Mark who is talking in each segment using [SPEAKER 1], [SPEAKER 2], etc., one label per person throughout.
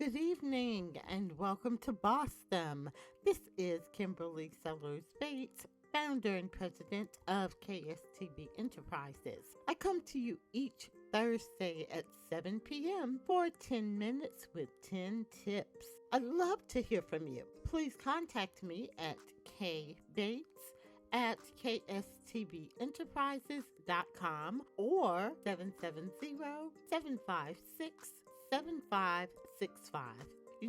[SPEAKER 1] Good evening and welcome to Boston. This is Kimberly Sellers Bates, founder and president of KSTB Enterprises. I come to you each Thursday at 7 p.m. for 10 minutes with 10 tips. I'd love to hear from you. Please contact me at kbates@kstbenterprises.com or 770-756-7565.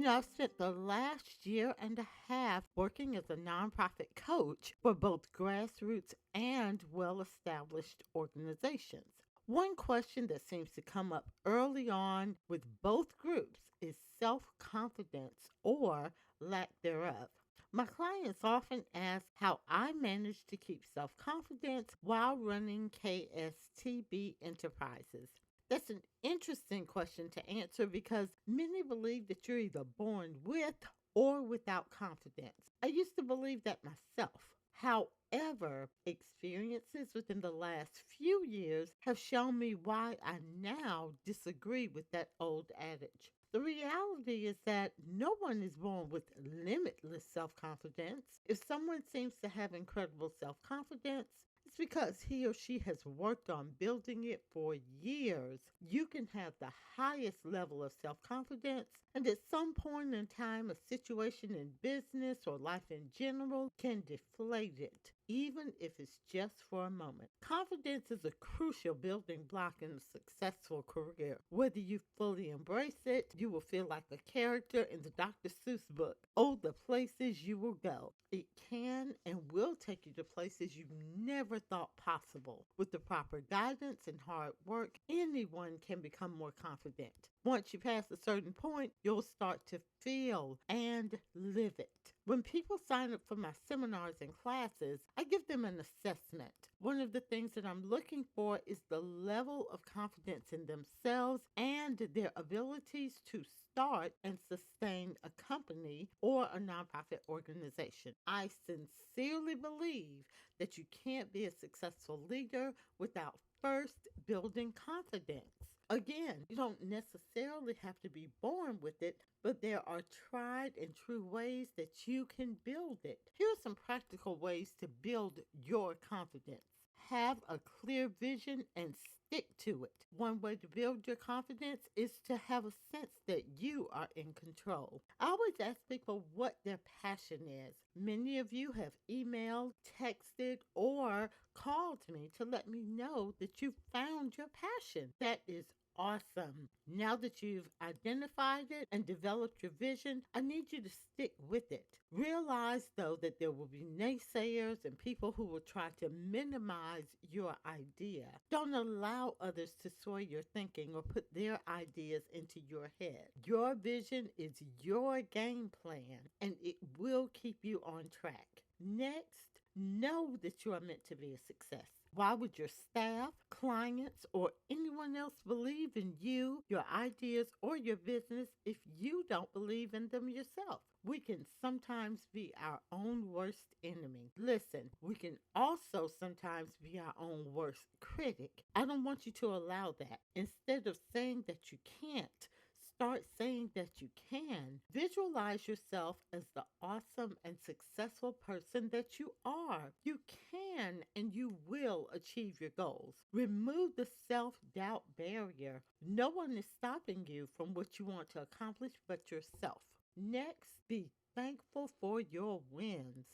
[SPEAKER 1] I've spent the last year and a half working as a nonprofit coach for both grassroots and well-established organizations. One question that seems to come up early on with both groups is self-confidence or lack thereof. My clients often ask how I manage to keep self confidence while running KSTB Enterprises. That's an interesting question to answer because many believe that you're either born with or without confidence. I used to believe that myself. However, experiences within the last few years have shown me why I now disagree with that old adage. The reality is that no one is born with limitless self confidence. If someone seems to have incredible self confidence, it's because he or she has worked on building it for years. You can have the highest level of self confidence, and at some point in time, a situation in business or life in general can deflate it, even if it's just for a moment. Confidence is a crucial building block in a successful career. Whether you fully embrace it, you will feel like a character in the Dr. Seuss book, Oh, the Places You Will Go. It can and will take you to places you never thought possible. With the proper guidance and hard work, anyone can become more confident. Once you pass a certain point, you'll start to feel and live it. When people sign up for my seminars and classes, I give them an assessment. One of the things that I'm looking for is the level of confidence in themselves and their abilities to start and sustain a company or a nonprofit organization. I sincerely believe that you can't be a successful leader without first building confidence. Again, you don't necessarily have to be born with it, but there are tried and true ways that you can build it. Here are some practical ways to build your confidence. Have a clear vision and stick to it. One way to build your confidence is to have a sense that you are in control. I always ask people what their passion is. Many of you have emailed, texted, or called me to let me know that you found your passion. That is awesome. Now that you've identified it and developed your vision, I need you to stick with it. Realize, though, that there will be naysayers and people who will try to minimize your idea. Don't allow others to sway your thinking or put their ideas into your head. Your vision is your game plan, and it will keep you on track. Next, know that you are meant to be a success. Why would your staff, clients, or anyone else believe in you, your ideas, or your business if you don't believe in them yourself? We can sometimes be our own worst enemy. Listen, we can also sometimes be our own worst critic. I don't want you to allow that. Instead of saying that you can't, start saying that you can. Visualize yourself as the awesome and successful person that you are. You can and you will achieve your goals. Remove the self-doubt barrier. No one is stopping you from what you want to accomplish but yourself. Next, be thankful for your wins.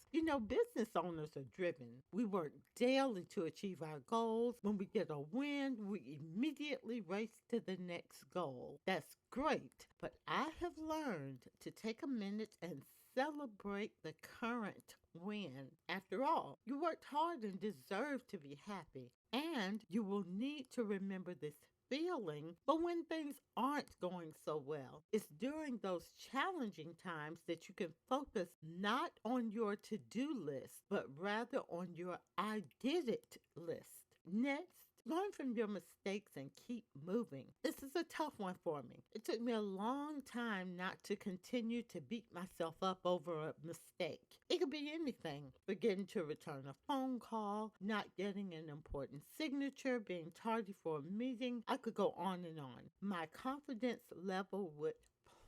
[SPEAKER 1] Business owners are driven. We work daily to achieve our goals. When we get a win, we immediately race to the next goal. That's great, but I have learned to take a minute and celebrate the current win. After all, you worked hard and deserve to be happy. And you will need to remember this feeling, but when things aren't going so well, it's during those challenging times that you can focus not on your to-do list, but rather on your I did it list. Next, learn from your mistakes and keep moving. This is a tough one for me. It took me a long time not to continue to beat myself up over a mistake. It could be anything: forgetting to return a phone call, not getting an important signature, being tardy for a meeting. I could go on and on. My confidence level would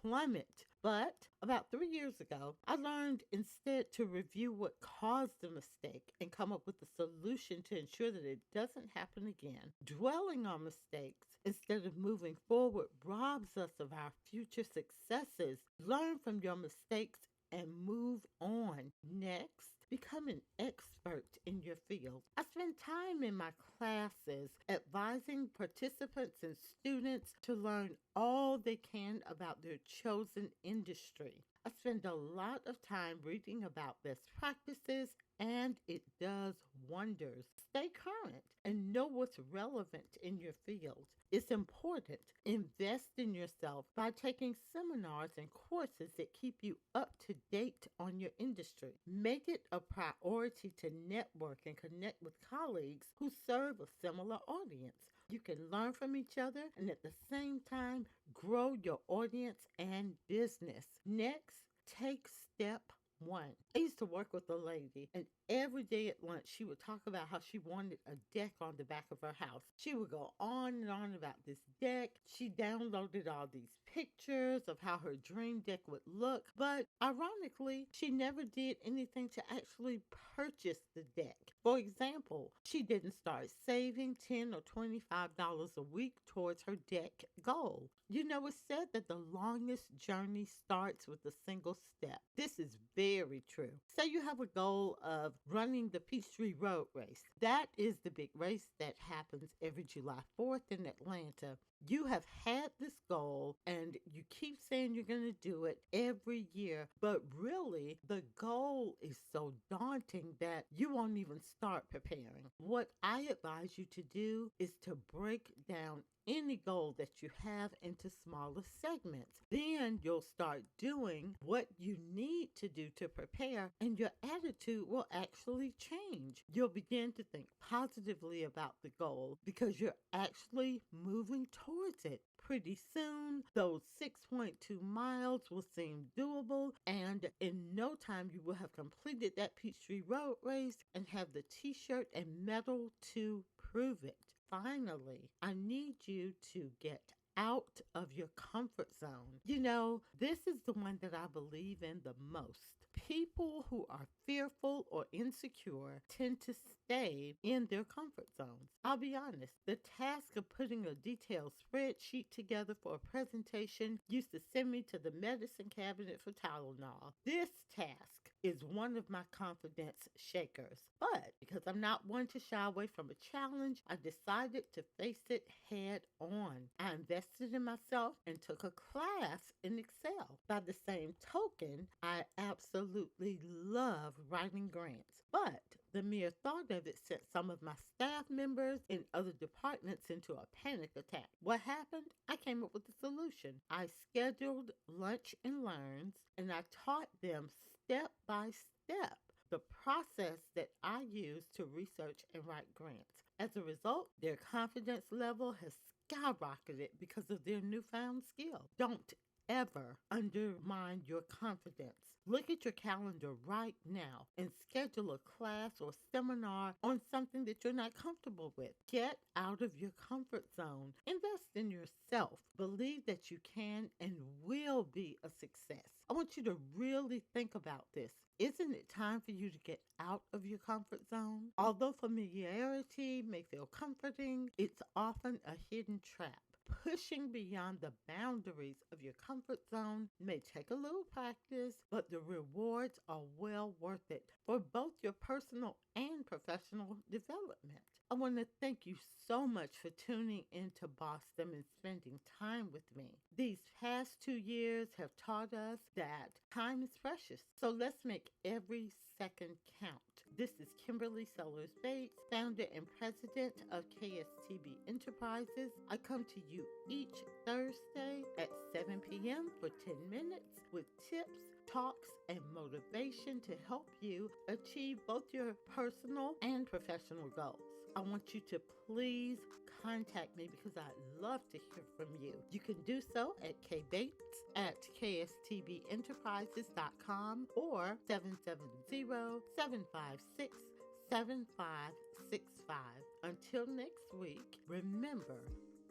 [SPEAKER 1] plummet. But about 3 years ago, I learned instead to review what caused the mistake and come up with a solution to ensure that it doesn't happen again. Dwelling on mistakes instead of moving forward robs us of our future successes. Learn from your mistakes and move on. Next, become an expert in your field. I spend time in my classes advising participants and students to learn all they can about their chosen industry. I spend a lot of time reading about best practices, and it does wonders. Stay current and know what's relevant in your field. It's important. Invest in yourself by taking seminars and courses that keep you up to date on your industry. Make it a priority to network and connect with colleagues who serve a similar audience. You can learn from each other and at the same time grow your audience and business. Next, take step one. I used to work with a lady, and every day at lunch, she would talk about how she wanted a deck on the back of her house. She would go on and on about this deck. She downloaded all these pictures of how her dream deck would look, but ironically, she never did anything to actually purchase the deck. For example, she didn't start saving $10 or $25 a week towards her deck goal. You know, it's said that the longest journey starts with a single step. This is very true. Say you have a goal of running the Peachtree Road Race. That is the big race that happens every July 4th in Atlanta. You have had this goal and you keep saying you're going to do it every year, but really the goal is so daunting that you won't even start preparing. What I advise you to do is to break down any goal that you have into smaller segments. Then you'll start doing what you need to do to prepare, and your attitude will actually change. You'll begin to think positively about the goal because you're actually moving towards it. Pretty soon, those 6.2 miles will seem doable, and in no time, you will have completed that Peachtree Road Race and have the t-shirt and medal to prove it. Finally, I need you to get out of your comfort zone. You know, this is the one that I believe in the most. People who are fearful or insecure tend to stay in their comfort zones. I'll be honest, the task of putting a detailed spreadsheet together for a presentation used to send me to the medicine cabinet for Tylenol. This task is one of my confidence shakers. But because I'm not one to shy away from a challenge, I decided to face it head on. I invested in myself and took a class in Excel. By the same token, I absolutely love writing grants. But the mere thought of it sent some of my staff members in other departments into a panic attack. What happened? I came up with a solution. I scheduled lunch and learns, and I taught them step by step the process that I use to research and write grants. As a result, their confidence level has skyrocketed because of their newfound skill. Don't ever undermine your confidence. Look at your calendar right now and schedule a class or seminar on something that you're not comfortable with. Get out of your comfort zone. Invest in yourself. Believe that you can and will be a success. I want you to really think about this. Isn't it time for you to get out of your comfort zone? Although familiarity may feel comforting, it's often a hidden trap. Pushing beyond the boundaries of your comfort zone may take a little practice, but the rewards are well worth it for both your personal and professional development. I want to thank you so much for tuning into Boston and spending time with me. These past 2 years have taught us that time is precious, so let's make every second count. This is Kimberly Sellers Bates, founder and president of KSTB Enterprises. I come to you each Thursday at 7 p.m. for 10 minutes with tips, talks, and motivation to help you achieve both your personal and professional goals. I want you to please contact me because I'd love to hear from you. You can do so at kbates@kstbenterprises.com or 770-756-7565. Until next week, remember,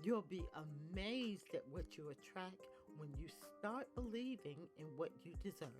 [SPEAKER 1] you'll be amazed at what you attract when you start believing in what you deserve.